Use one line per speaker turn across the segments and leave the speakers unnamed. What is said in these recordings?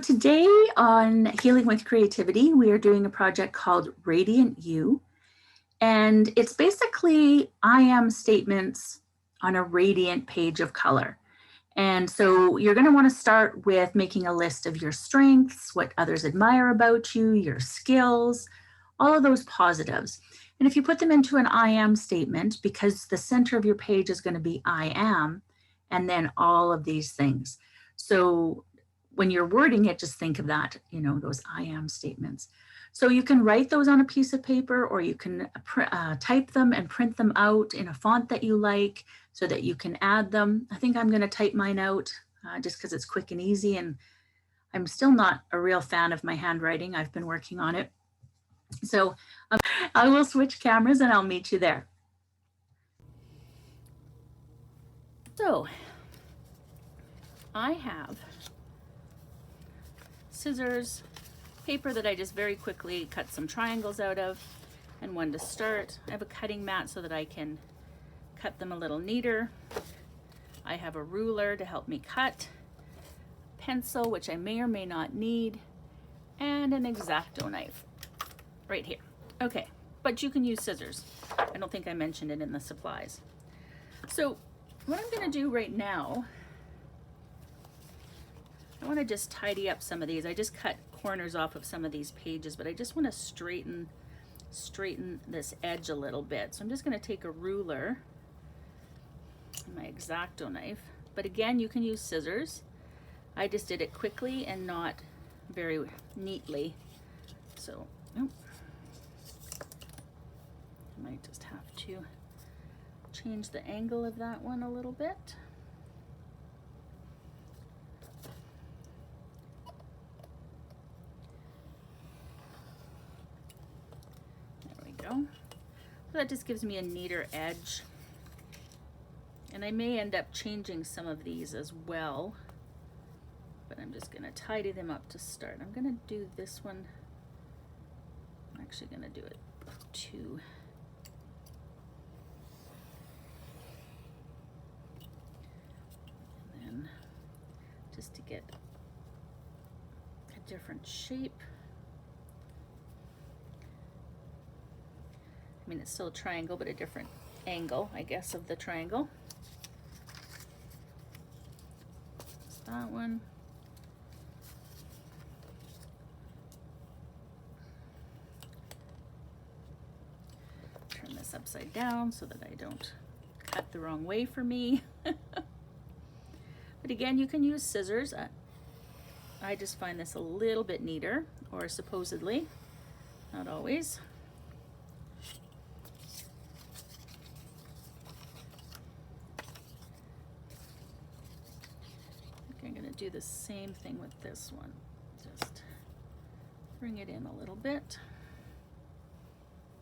today on Healing with Creativity, we are doing a project called Radiant You. And it's basically I am statements on a radiant page of color. And so you're going to want to start with making a list of your strengths, what others admire about you, your skills, all of those positives. And if you put them into an I am statement, because the center of your page is going to be I am, and then all of these things. So when you're wording it, just think of that, those I am statements. So you can write those on a piece of paper, or you can type them and print them out in a font that you like so that you can add them. I think I'm going to type mine out just because it's quick and easy. And I'm still not a real fan of my handwriting. I've been working on it. So I will switch cameras and I'll meet you there. So I have scissors, paper that I just very quickly cut some triangles out of, and one to start. I have a cutting mat so that I can cut them a little neater. I have a ruler to help me cut, pencil, which I may or may not need, and an X-acto knife right here. Okay, but you can use scissors. I don't think I mentioned it in the supplies. So what I'm going to do right now, I want to just tidy up some of these. I just cut corners off of some of these pages, but I just want to straighten this edge a little bit. So I'm just going to take a ruler and my X-acto knife, but again, you can use scissors. I just did it quickly and not very neatly. So, I might just have to change the angle of that one a little bit. So that just gives me a neater edge, and I may end up changing some of these as well, but I'm just going to tidy them up to start. I'm going to do this one. I'm actually going to do it two. And then just to get a different shape. I mean, it's still a triangle, but a different angle, I guess, of the triangle. That's that one. Turn this upside down so that I don't cut the wrong way for me. But again, you can use scissors. I just find this a little bit neater, or supposedly, not always. I'm going to do the same thing with this one. Just bring it in a little bit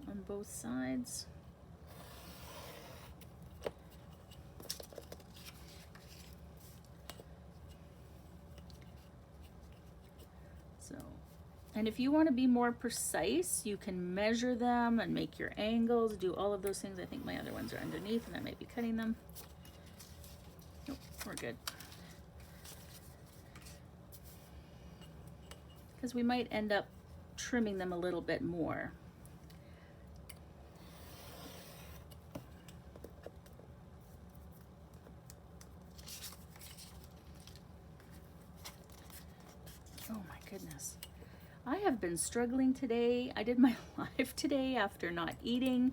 on both sides. So, and if you want to be more precise, you can measure them and make your angles, do all of those things. I think my other ones are underneath and I might be cutting them. Nope, we're good. Because we might end up trimming them a little bit more. Oh my goodness. I have been struggling today. I did my live today after not eating.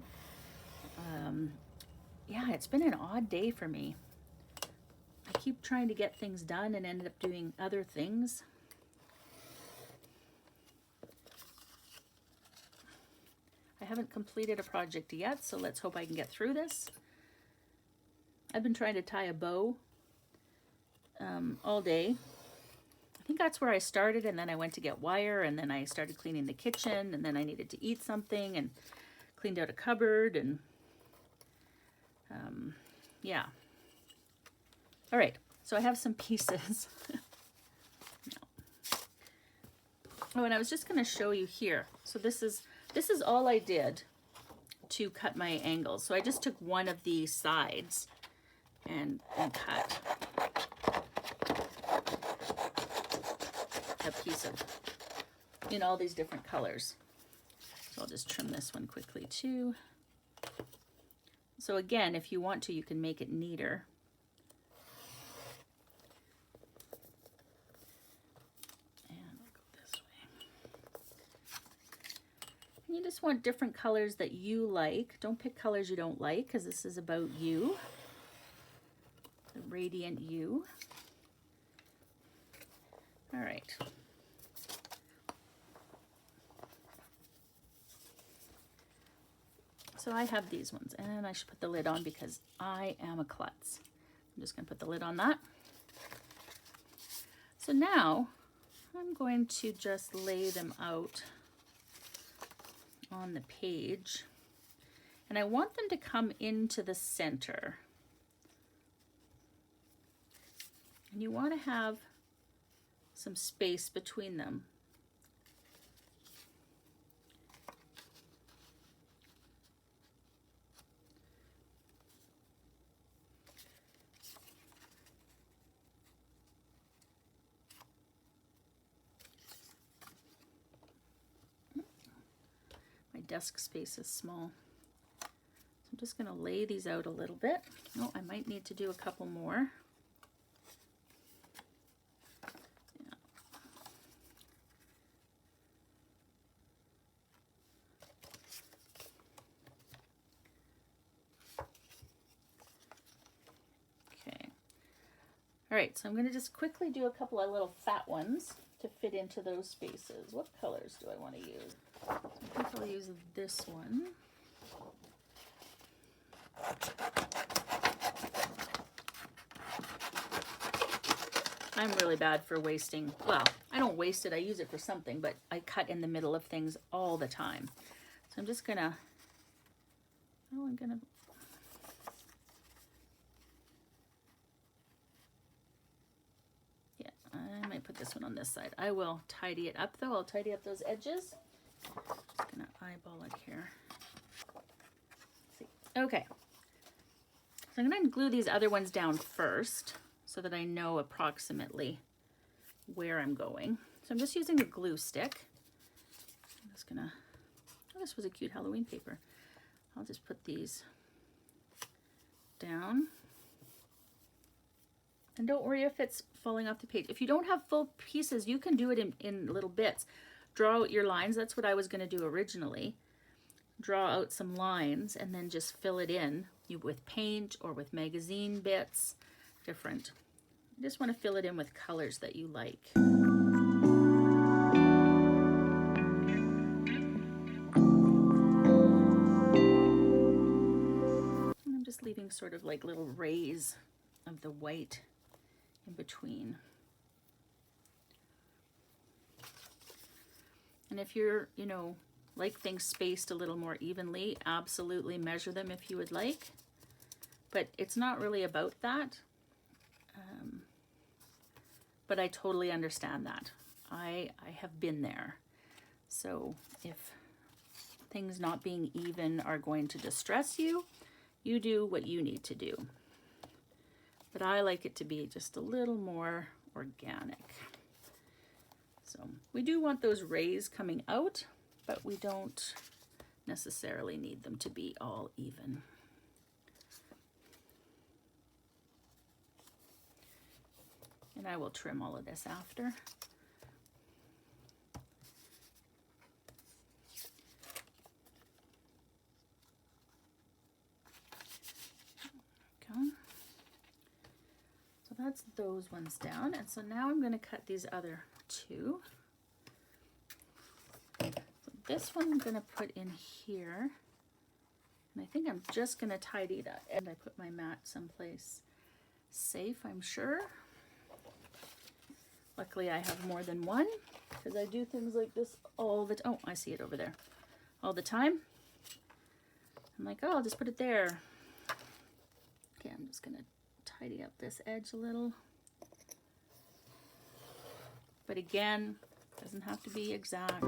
Yeah, it's been an odd day for me. I keep trying to get things done and ended up doing other things. I haven't completed a project yet, so let's hope I can get through this. I've been trying to tie a bow all day. I think that's where I started, and then I went to get wire, and then I started cleaning the kitchen, and then I needed to eat something, and cleaned out a cupboard, and yeah. All right, so I have some pieces. Oh, and I was just going to show you here. So this is all I did to cut my angles. So I just took one of these sides and cut. a piece of in all these different colors. So I'll just trim this one quickly too. So again, if you want to, you can make it neater. And I'll go this way. And you just want different colors that you like. Don't pick colors you don't like, because this is about you. The radiant you. All right. So I have these ones, and I should put the lid on because I am a klutz. I'm just going to put the lid on that. So now I'm going to just lay them out on the page, and I want them to come into the center. And you want to have some space between them. My desk space is small. So I'm just going to lay these out a little bit. Oh, I might need to do a couple more. All right, so I'm going to just quickly do a couple of little fat ones to fit into those spaces. What colors do I want to use? I think I'll use this one. I'm really bad for wasting. Well, I don't waste it. I use it for something, but I cut in the middle of things all the time. So I'm just going to, I might put this one on this side. I will tidy it up though. I'll tidy up those edges. Just gonna eyeball it here. Let's see. Okay. So I'm gonna glue these other ones down first so that I know approximately where I'm going. So I'm just using a glue stick. I'm just gonna, oh, this was a cute Halloween paper. I'll just put these down. And don't worry if it's falling off the page. If you don't have full pieces, you can do it in little bits. Draw out your lines. That's what I was going to do originally. Draw out some lines and then just fill it in with paint or with magazine bits. Different. You just want to fill it in with colors that you like. And I'm just leaving sort of like little rays of the white in between. And if you're, like things spaced a little more evenly, absolutely measure them if you would like. But it's not really about that. But I totally understand that. I have been there. So if things not being even are going to distress you, you do what you need to do. But I like it to be just a little more organic. So we do want those rays coming out, but we don't necessarily need them to be all even. And I will trim all of this after. Okay. So that's those ones down. And so now I'm going to cut these other two. So this one I'm going to put in here. And I think I'm just going to tidy that. And I put my mat someplace safe, I'm sure. Luckily I have more than one because I do things like this all the time. Oh, I see it over there. All the time. I'm like, oh, I'll just put it there. Okay, I'm just going to tidy up this edge a little. But again, doesn't have to be exact.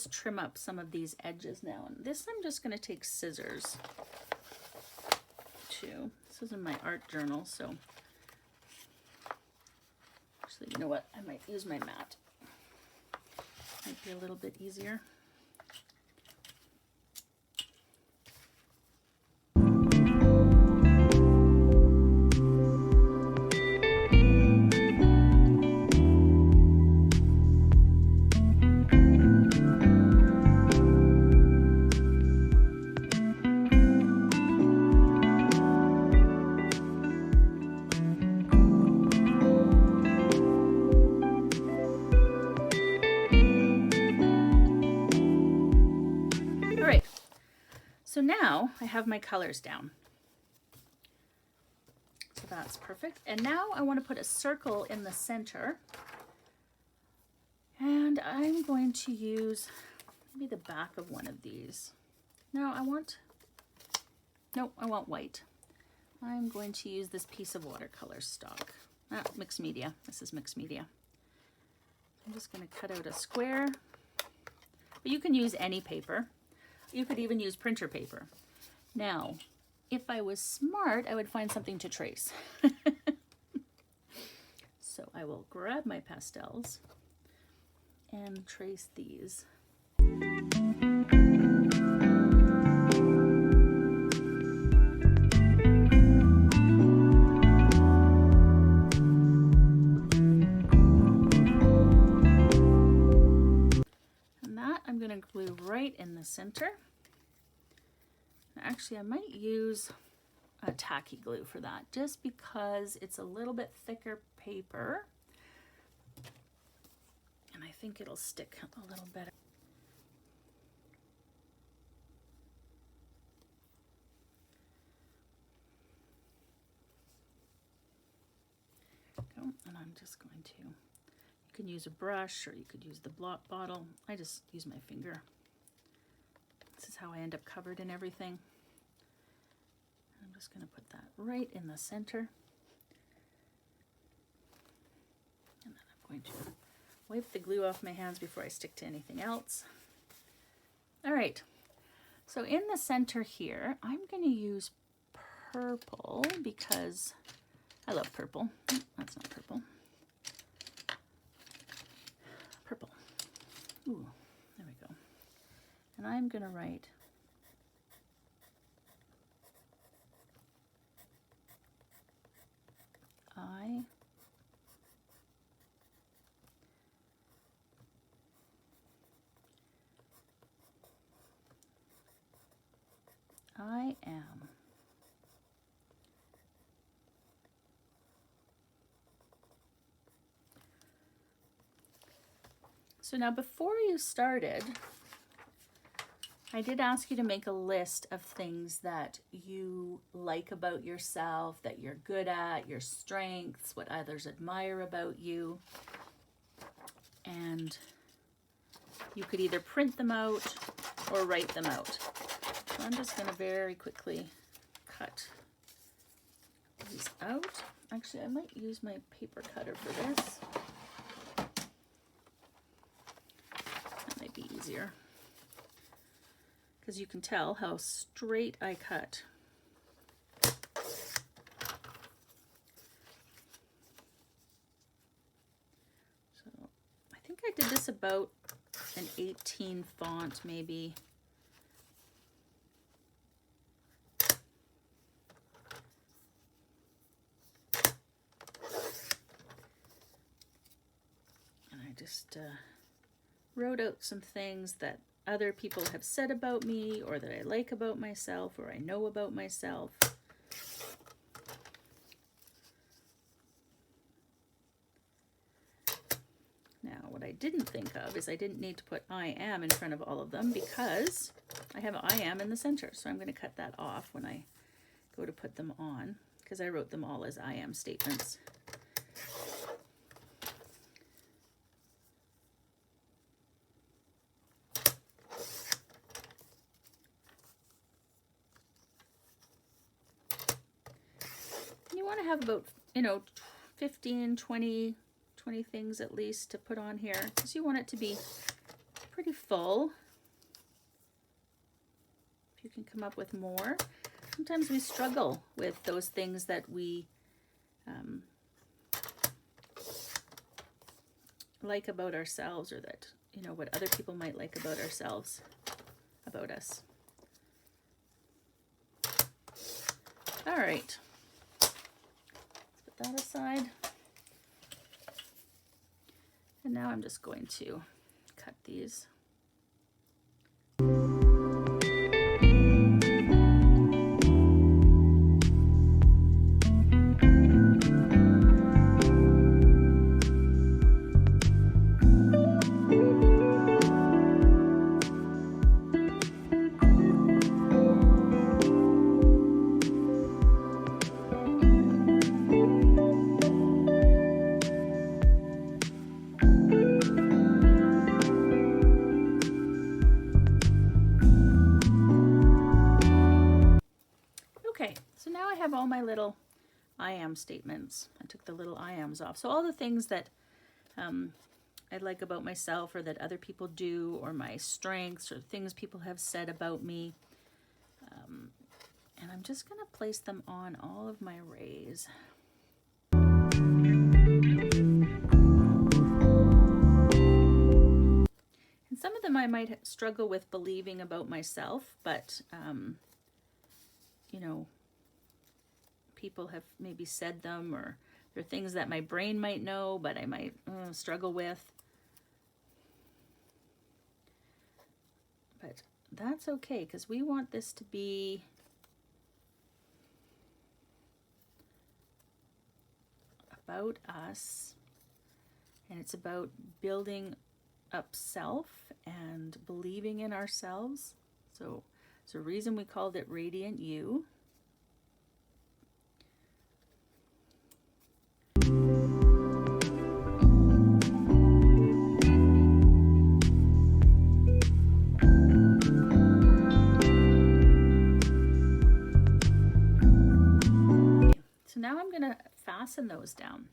just trim up some of these edges now. And this I'm just going to take scissors too. This is in my art journal, so actually, you know what? I might use my mat. Might be a little bit easier. So now I have my colors down. So that's perfect. And now I want to put a circle in the center. And I'm going to use maybe the back of one of these. No, I want white. I'm going to use this piece of watercolor stock. Mixed media. This is mixed media. I'm just going to cut out a square. But you can use any paper. You could even use printer paper. Now, if I was smart, I would find something to trace. So I will grab my pastels and trace these. And that I'm going to glue right in the center. Actually, I might use a tacky glue for that, just because it's a little bit thicker paper. And I think it'll stick a little better. And I'm just going to, you can use a brush or you could use the blot bottle. I just use my finger. This is how I end up covered in everything. I'm just going to put that right in the center. And then I'm going to wipe the glue off my hands before I stick to anything else. All right, so in the center here, I'm going to use purple because I love purple. That's not purple. Purple. Ooh, there we go. And I'm going to write I am. So now before you started, I did ask you to make a list of things that you like about yourself, that you're good at, your strengths, what others admire about you. And you could either print them out or write them out. So I'm just going to very quickly cut these out. Actually, I might use my paper cutter for this. That might be easier, because you can tell how straight I cut. So I think I did this about an 18 font maybe. And I just wrote out some things that other people have said about me, or that I like about myself, or I know about myself. Now, what I didn't think of is I didn't need to put I am in front of all of them, because I have I am in the center. So I'm going to cut that off when I go to put them on, because I wrote them all as I am statements. You want to have about, 15, 20 things at least to put on here, because you want it to be pretty full. If you can come up with more. Sometimes we struggle with those things that we like about ourselves, or that, you know, what other people might like about ourselves, about us. All right, let's put that aside. And now I'm just going to cut these. All my little I am statements. I took the little I ams off. So all the things that I like about myself, or that other people do, or my strengths, or things people have said about me. And I'm just going to place them on all of my arrays. And some of them I might struggle with believing about myself, but you know, people have maybe said them, or they're things that my brain might know, but I might struggle with. But that's okay, because we want this to be about us, and it's about building up self and believing in ourselves. So it's a reason we called it Radiant You. Now I'm going to fasten those down.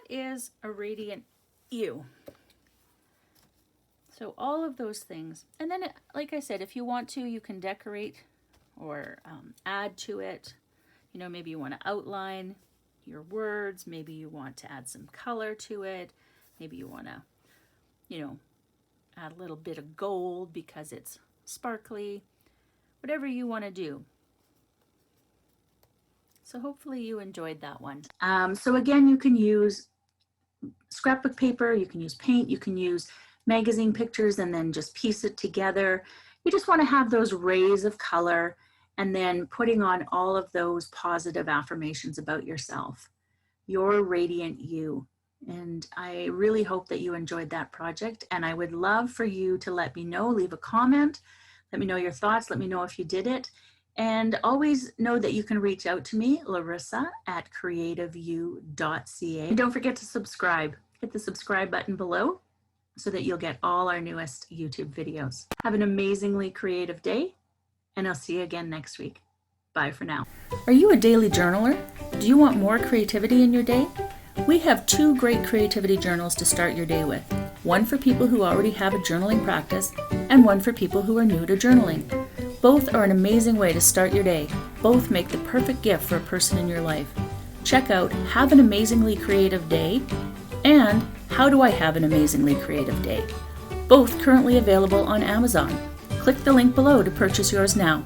Is a radiant you. So all of those things, and then like I said, if you want to, you can decorate or add to it. You know, maybe you want to outline your words, maybe you want to add some color to it, maybe you want to, you know, add a little bit of gold because it's sparkly, whatever you want to do. So hopefully you enjoyed that one. So again, you can use scrapbook paper, you can use paint, you can use magazine pictures, and then just piece it together. You just want to have those rays of color, and then putting on all of those positive affirmations about yourself. You're radiant you. And I really hope that you enjoyed that project, and I would love for you to let me know, leave a comment, let me know your thoughts, let me know if you did it. And always know that you can reach out to me, Larissa, at creativeyou.ca. And don't forget to subscribe. Hit the subscribe button below so that you'll get all our newest YouTube videos. Have an amazingly creative day, and I'll see you again next week. Bye for now. Are you a daily journaler? Do you want more creativity in your day? We have 2 great creativity journals to start your day with. One for people who already have a journaling practice, and one for people who are new to journaling. Both are an amazing way to start your day. Both make the perfect gift for a person in your life. Check out Have an Amazingly Creative Day and How Do I Have an Amazingly Creative Day? Both currently available on Amazon. Click the link below to purchase yours now.